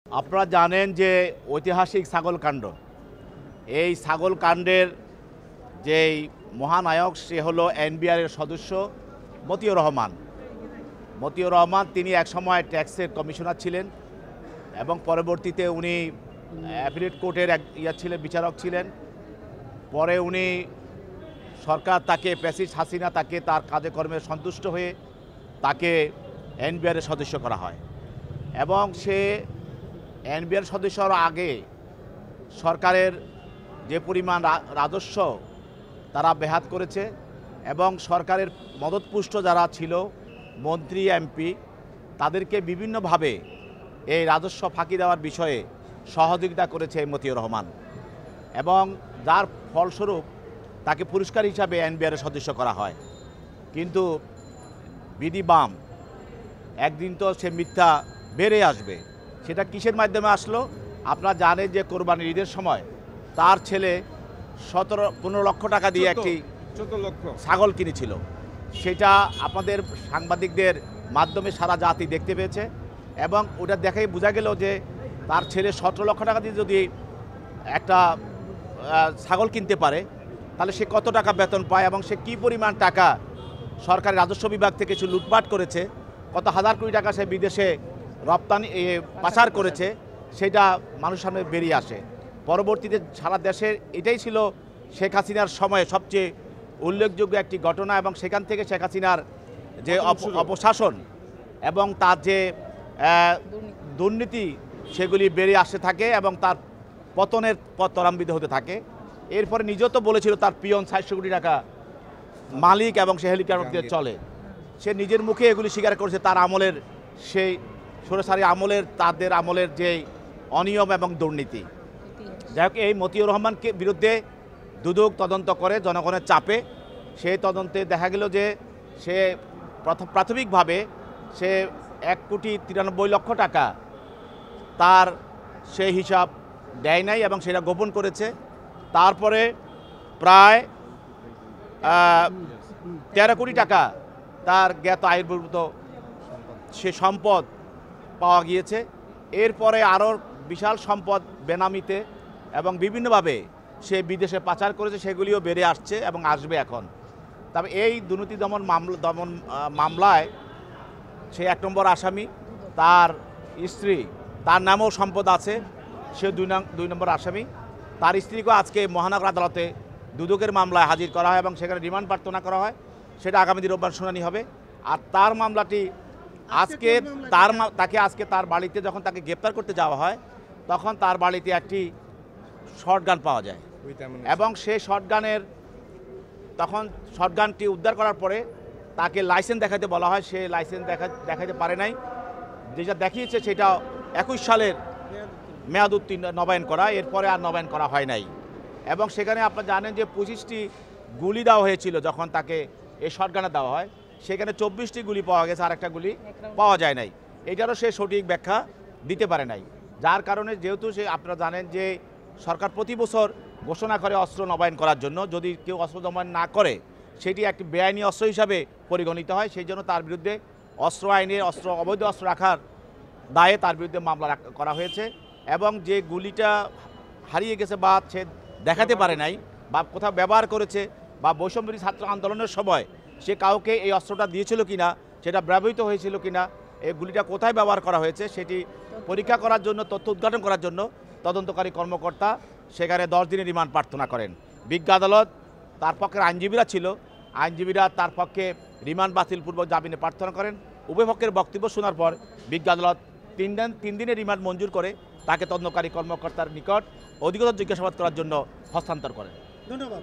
আপনারা জানেন যে ঐতিহাসিক ছাগলকাণ্ড, এই ছাগলকাণ্ডের যেই মহানায়ক সে হলো এনবিআরের সদস্য মতিউর রহমান। মতিউর রহমান তিনি একসময় ট্যাক্সের কমিশনার ছিলেন এবং পরবর্তীতে উনি অ্যাপিলেট কোর্টের ছিলেন, বিচারক ছিলেন। পরে উনি সরকার তাকে প্যাসিস্ট হাসিনা তাকে তার কাজে কর্মে সন্তুষ্ট হয়ে তাকে এনবিআরের সদস্য করা হয় এবং সে এনবিআর সদস্য হওয়ার আগে সরকারের যে পরিমাণ রাজস্ব তারা বেহাত করেছে এবং সরকারের মদতপুষ্ট যারা ছিল মন্ত্রী এমপি তাদেরকে বিভিন্নভাবে এই রাজস্ব ফাঁকি দেওয়ার বিষয়ে সহযোগিতা করেছে মতিউর রহমান এবং যার ফলস্বরূপ তাকে পুরস্কার হিসাবে এনবিআরের সদস্য করা হয়। কিন্তু বিধি বাম, একদিন তো সে মিথ্যা বেড়ে আসবে। সেটা কিসের মাধ্যমে আসলো? আপনারা জানেন যে কোরবানির ঈদের সময় তার ছেলে 15 লক্ষ টাকা দিয়ে একটি ছাগল কিনেছিল। সেটা আপনাদের সাংবাদিকদের মাধ্যমে সারা জাতি দেখতে পেয়েছে এবং ওটা দেখেই বোঝা গেল যে তার ছেলে 17 লক্ষ টাকা দিয়ে যদি একটা ছাগল কিনতে পারে তাহলে সে কত টাকা বেতন পায় এবং সে কী পরিমাণ টাকা সরকারি রাজস্ব বিভাগ থেকে সে লুটপাট করেছে, কত হাজার কোটি টাকা সে বিদেশে রপ্তানি পাচার করেছে, সেটা মানুষের সামনে বেরিয়ে আসে। পরবর্তীতে সারা দেশের এটাই ছিল শেখ হাসিনার সময়ে সবচেয়ে উল্লেখযোগ্য একটি ঘটনা এবং সেখান থেকে শেখ হাসিনার যে অপশাসন এবং তার যে দুর্নীতি সেগুলি বেরিয়ে আসতে থাকে এবং তার পতনের পথ ত্বরান্বিত হতে থাকে। এরপরে নিজেও তো বলেছিল তার পিয়ন 400 কোটি টাকা মালিক এবং সে হেলিকপ্টার দিয়ে চলে। সে নিজের মুখে এগুলি স্বীকার করেছে তার আমলের সেই সরাসরি আমলের তাদের আমলের যে অনিয়ম এবং দুর্নীতি। যাই হোক, এই মতিউর রহমানকে বিরুদ্ধে দুদক তদন্ত করে জনগণের চাপে সেই তদন্তে দেখা গেল যে সে প্রাথমিকভাবে সে 1,93,00,000 টাকা তার সেই হিসাব দেয় নাই এবং সেটা গোপন করেছে। তারপরে প্রায় 13 কোটি টাকা তার জ্ঞাত আয়বহির্ভূত সে সম্পদ পাওয়া গিয়েছে। এরপরে আরও বিশাল সম্পদ বেনামিতে এবং বিভিন্নভাবে সে বিদেশে পাচার করেছে, সেগুলিও বেড়ে আসছে এবং আসবে এখন। তবে এই দুর্নীতি দমন মামলায় সে 1 নম্বর আসামি, তার স্ত্রী, তার নামেও সম্পদ আছে, সে 2 নম্বর আসামি। তার স্ত্রীকেও আজকে মহানগর আদালতে দুদকের মামলায় হাজির করা হয় এবং সেখানে রিমান্ড প্রার্থনা করা হয়। সেটা আগামী দিন রোববার শুনানি হবে। আর তার মামলাটি আজকে তাকে আজকে তার বাড়িতে যখন তাকে গ্রেপ্তার করতে যাওয়া হয় তখন তার বাড়িতে একটি শর্টগান পাওয়া যায় এবং সেই শর্টগানটি উদ্ধার করার পরে তাকে লাইসেন্স দেখাতে বলা হয়। সে লাইসেন্স দেখাতে পারে নাই। যেটা দেখিয়েছে সেটা 21 সালের মেয়াদ উত্তীর্ণ নবায়ন করা, এরপরে আর নবায়ন করা হয় নাই। এবং সেখানে আপনারা জানেন যে 25টি গুলি দেওয়া হয়েছিল যখন তাকে এই শর্টগানে দেওয়া হয়, সেখানে 24টি গুলি পাওয়া গেছে, আর একটা গুলি পাওয়া যায় নাই। এটারও সে সঠিক ব্যাখ্যা দিতে পারে নাই। যার কারণে যেহেতু আপনারা জানেন যে সরকার প্রতি বছর ঘোষণা করে অস্ত্র নবায়ন করার জন্য, যদি কেউ অস্ত্র নবায়ন না করে সেটি একটি বেআইনি অস্ত্র হিসাবে পরিগণিত হয়। সেই জন্য তার বিরুদ্ধে অস্ত্র আইনের অবৈধ অস্ত্র রাখার দায়ে তার বিরুদ্ধে মামলা করা হয়েছে এবং যে গুলিটা হারিয়ে গেছে বা সে দেখাতে পারে নাই বা কোথাও ব্যবহার করেছে বা বৈষম্যবিরোধী ছাত্র আন্দোলনের সময় সে কাউকে এই অস্ত্রটা দিয়েছিল কিনা, সেটা ব্যবহৃত হয়েছিল কিনা, এই গুলিটা কোথায় ব্যবহার করা হয়েছে সেটি পরীক্ষা করার জন্য, তথ্য উদ্ঘাটন করার জন্য তদন্তকারী কর্মকর্তা সেখানে 10 দিনের রিমান্ড প্রার্থনা করেন। বিজ্ঞ আদালত, তার পক্ষের আইনজীবীরা ছিল, আইনজীবীরা তার পক্ষে রিমান্ড বাতিলপূর্বক জামিনে প্রার্থনা করেন। উভয় পক্ষের বক্তব্য শোনার পর বিজ্ঞ আদালত 3 দিনের রিমান্ড মঞ্জুর করে তাকে তদন্তকারী কর্মকর্তার নিকট অধিকতর জিজ্ঞাসাবাদ করার জন্য হস্তান্তর করেন। ধন্যবাদ।